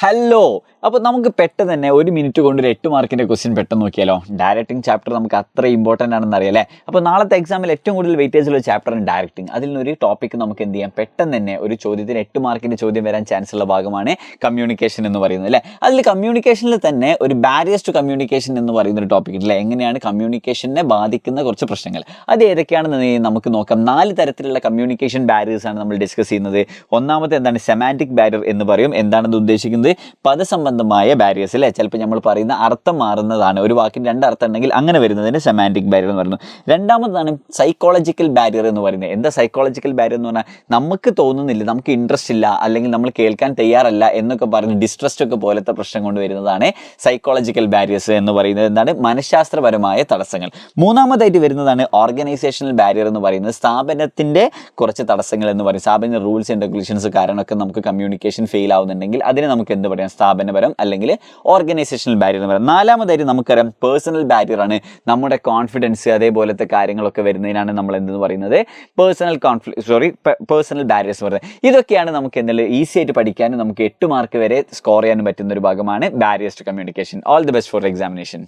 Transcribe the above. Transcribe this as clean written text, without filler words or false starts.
Hello. അപ്പോൾ നമുക്ക് പെട്ടെന്ന് തന്നെ 1 മിനിറ്റ് കൊണ്ട് ഒരു 8 മാർക്കിൻ്റെ ക്വസ്റ്റ്യൻ പെട്ടെന്ന് നോക്കിയാലോ. ഡയറക്റ്റിംഗ് ചാപ്റ്റർ നമുക്ക് അത്ര ഇമ്പോർട്ടൻ്റ് ആണെന്ന് അറിയാം അല്ലേ. അപ്പോൾ നാളത്തെ എക്സാമിൽ ഏറ്റവും കൂടുതൽ വെയിറ്റേജുള്ള ചാപ്റ്ററാണ് ഡയറക്റ്റിംഗ്. അതിൽ നിന്നൊരു ടോപ്പിക്ക് നമുക്ക് എന്ത് ചെയ്യാം, പെട്ടെന്ന് തന്നെ ഒരു ചോദ്യത്തിന് 8 മാർക്കിൻ്റെ ചോദ്യം വരാൻ ചാൻസ് ഉള്ള ഭാഗമാണ് കമ്മ്യൂണിക്കേഷൻ എന്ന് പറയുന്നത് അല്ലേ. അതിൽ കമ്മ്യൂണിക്കേഷനിൽ തന്നെ ഒരു ബാരിയേഴ്സ് ടു കമ്മ്യൂണിക്കേഷൻ എന്ന് പറയുന്ന ഒരു ടോപ്പിക് അല്ലേ. എങ്ങനെയാണ് കമ്മ്യൂണിക്കേഷനെ ബാധിക്കുന്ന കുറച്ച് പ്രശ്നങ്ങൾ, അത് ഏതൊക്കെയാണെന്ന് നമുക്ക് നോക്കാം. 4 തരത്തിലുള്ള കമ്മ്യൂണിക്കേഷൻ ബാരിയേഴ്സ് ആണ് നമ്മൾ ഡിസ്കസ് ചെയ്യുന്നത്. ഒന്നാമത്തെ എന്താണ്, സെമാൻറ്റിക് ബാരിയർ എന്ന് പറയും. എന്താണെന്ന് ഉദ്ദേശിക്കുന്നത്, പദസംബന്ധമായ ബാരിയേഴ്സ് അല്ലേ. ചിലപ്പോൾ നമ്മൾ പറയുന്ന അർത്ഥം മാറുന്നതാണ്, ഒരു വാക്കിന് 2 അർത്ഥം ഉണ്ടെങ്കിൽ അങ്ങനെ വരുന്നതിന് സെമാൻറ്റിക് ബാരിയർ എന്ന് പറയുന്നു. രണ്ടാമതാണ് സൈക്കോളജിക്കൽ ബാരിയർ എന്ന് പറയുന്നത്. എന്താ സൈക്കോളജിക്കൽ ബാരിയർ എന്ന് പറഞ്ഞാൽ, നമുക്ക് തോന്നുന്നില്ല, നമുക്ക് ഇൻട്രസ്റ്റ് ഇല്ല, അല്ലെങ്കിൽ നമ്മൾ കേൾക്കാൻ തയ്യാറല്ല എന്നൊക്കെ പറഞ്ഞ് ഡിസ്ട്രസ്റ്റ് ഒക്കെ പോലത്തെ പ്രശ്നം കൊണ്ട് വരുന്നതാണ് സൈക്കോളജിക്കൽ ബാരിയേഴ്സ് എന്ന് പറയുന്നത്. എന്താണ്, മനഃശാസ്ത്രപരമായ തടസ്സങ്ങൾ. മൂന്നാമതായിട്ട് വരുന്നതാണ് ഓർഗനൈസേഷണൽ ബാരിയർ എന്ന് പറയുന്നത്. സ്ഥാപനത്തിൻ്റെ കുറച്ച് തടസ്സങ്ങൾ എന്ന് പറയും. സ്ഥാപന റൂൾസ് ആൻഡ് റെഗുലേഷൻസ് കാരണമൊക്കെ നമുക്ക് കമ്മ്യൂണിക്കേഷൻ ഫെയിൽ ആവുന്നുണ്ടെങ്കിൽ അതിനെ നമുക്ക് എന്ത് പറയാം, സ്ഥാപനപരം അല്ലെങ്കിൽ ഓർഗനൈസേഷണൽ ബാരിയർ എന്ന് പറയാം. നാലാമതായിട്ട് നമുക്കറിയാം പേഴ്സണൽ ബാരിയർ ആണ്. നമ്മുടെ കോൺഫിഡൻസ് അതേപോലത്തെ കാര്യങ്ങളൊക്കെ വരുന്നതിനാണ് നമ്മൾ എന്തെന്ന് പറയുന്നത്, പേഴ്സണൽ ബാരിയേഴ്സ് പറയുന്നത്. ഇതൊക്കെയാണ് നമുക്ക് എന്തെങ്കിലും ഈസി ആയിട്ട് പഠിക്കാനും നമുക്ക് 8 മാർക്ക് വരെ സ്കോർ ചെയ്യാനും പറ്റുന്ന ഒരു ഭാഗമാണ് barriers to communication. All the best for examination.